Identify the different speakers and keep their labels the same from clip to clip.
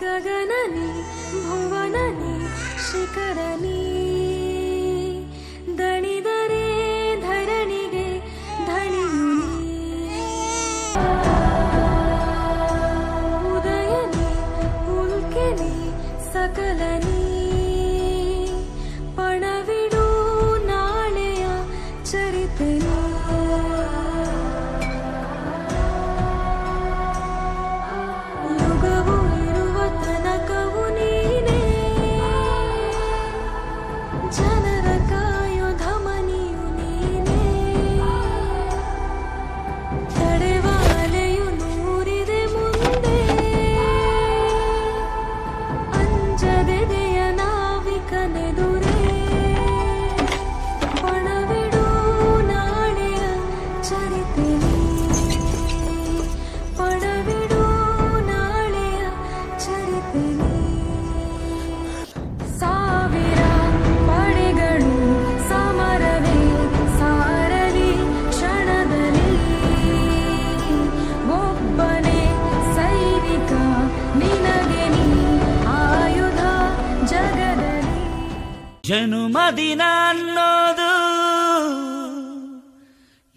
Speaker 1: ಗಗನನಿ ಭುವನನಿ ಶಿಖರನಿ ದಣಿದರೆ ಧರಣಿಗೆ ಧಣಿಯುನಿ ಉದಯನಿ ಉಲ್ಕೆನಿ ಸಕಲನಿ ಪಣವಿಡು ನಾಳೆಯ ಚರಿತೆನಿ ಜನರ ಕಾಯೋ ಧಮನಿಯು ನೀನೇ ತಡೆವಾಲೆಯು ನೂರಿದೆ ಮುಂದೆ ಅಂಜದೆದೆಯ ನಾವಿಕನೆದುರೇ ಪಣವಿಡು ನಾಳೆಯ ಚರಿತೆನಿ ಪಣವಿಡು ನಾಳೆಯ ಚರಿತೆನಿ ಸಾವಿರ ಪಡೆಗಳು ಸಮರವೇ ಸಾರಲಿ ಕ್ಷಣದಲ್ಲಿ ಒಬ್ಬನೇ ಸೈನಿಕ ನಿನಗೆ ನೀ ಆಯುಧ ಜಗದಲ್ಲಿ
Speaker 2: ಜನುಮದಿನ ಅನ್ನೋದು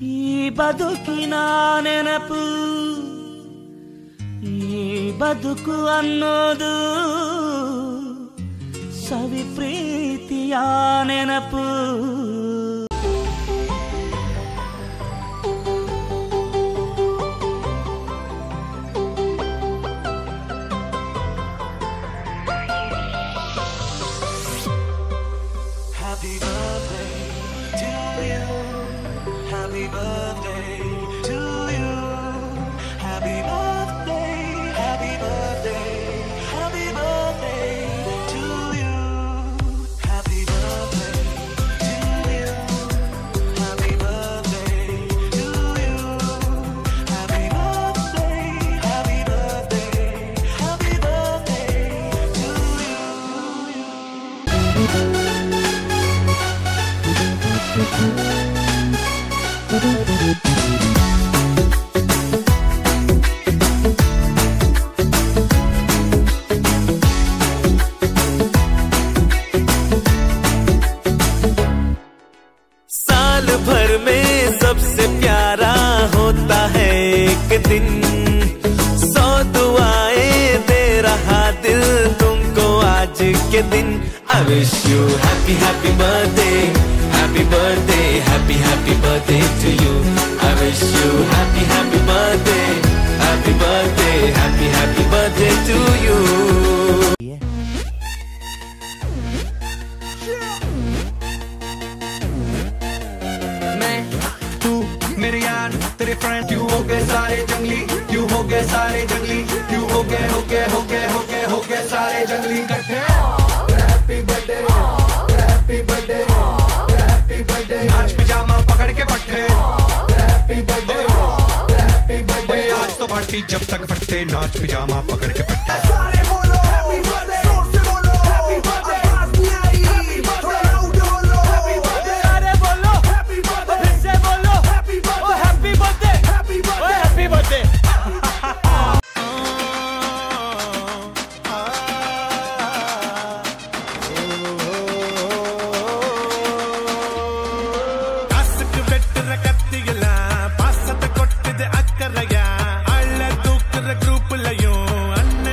Speaker 2: ಈ ಬದುಕಿನ ನೆನಪು ಈ ಬದುಕು ಅನ್ನೋದು ಸವಿ ಪ್ರೀತಿಯ ನೆನಪು
Speaker 3: Happy birthday to you. Happy birthday to you. Happy birthday, happy birthday, happy birthday to you. Happy birthday to you. Happy birthday to you. Happy birthday, happy birthday, happy birthday to you.
Speaker 4: साल भर में सबसे प्यारा होता है एक दिन 100 दुआएं दे रहा दिल तुमको आज के दिन I wish you happy happy birthday happy birthday happy happy birthday to you I wish you happy happy birthday happy birthday happy happy birthday to you
Speaker 3: मेरे यार तेरे फ्रेंड क्यों हो गए सारे जंगली क्यों हो गए सारे जंगली क्यों हो गए सारे जंगली इकट्ठे happy birthday happy birthday happy birthday नाच पिजामा पकड़ के पट्टे हैप्पी बर्थडे आज तो पार्टी जब तक फटते नाच पिजामा पकड़ के पट्टे सारे बोलो हैप्पी बर्थडे जोर से बोलो हैप्पी बर्थडे आवाज नहीं आई हैप्पी बर्थडे लाउड बोलो हैप्पी बर्थडे अरे बोलो हैप्पी बर्थडे फिर से बोलो happy birthday happy birthday happy birthday happy birthday
Speaker 4: ಪಾಸದ ಕೊಟ್ಟಿದೆ ಅಕ್ಕರಯ್ಯ ಅಳ್ಳ ತೂಕರ ಗ್ರೂಪ್ ಲಯೋ ಅನ್ನ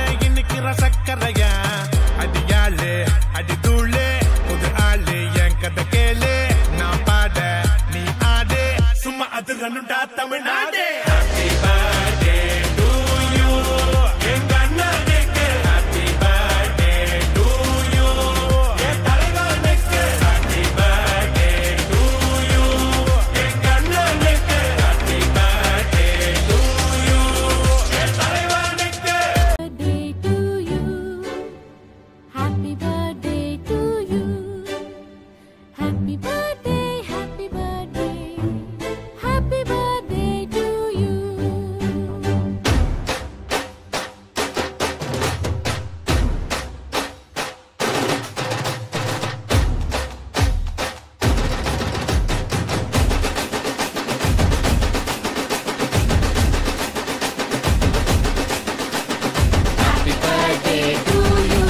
Speaker 1: birthday to you.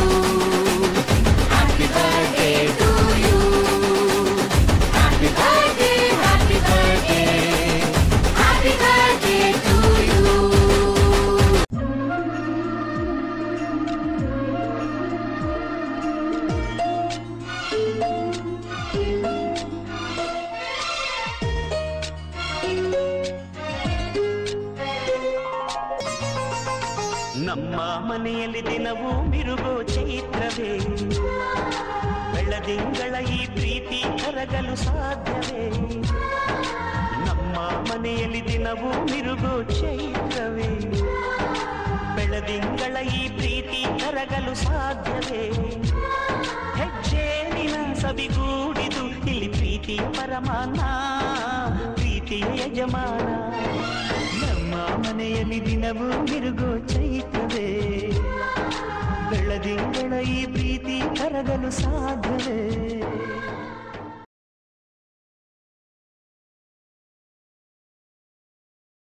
Speaker 1: Happy birthday to you. Happy birthday, happy birthday. Happy birthday to you.
Speaker 2: ನಮ್ಮ ಮನೆಯಲ್ಲಿ ದಿನವೂ ಮಿರುಗೋ ಚೈತ್ರವೇ, ಬೆಳದಿಂಗಳ ಈ ಪ್ರೀತಿ ಕರಗಲು ಸಾಧ್ಯವೇ? ನಮ್ಮ ಮನೆಯಲ್ಲಿ ದಿನವೂ ಮಿರುಗೋ ಚೈತ್ರವೇ, ಬೆಳದಿಂಗಳ ಈ ಪ್ರೀತಿ ಕರಗಲು ಸಾಧ್ಯವೇ? ಹೆಜ್ಜೇನಿನ ಸಬಿಗೂಡಿದು ಇಲ್ಲಿ ಪ್ರೀತಿಯ ಪರಮಾನ, ಪ್ರೀತಿಯ ಯಜಮಾನ. ನಮ್ಮ ಮನೆಯಲ್ಲಿ ದಿನವೂ ಮಿರುಗೋ ಚೈತ್ರವೇ, ಬೆಳದಿಂಗಳ ಈ ಪ್ರೀತಿ ಕರಗಲು ಸಾಧ್ಯವೇ?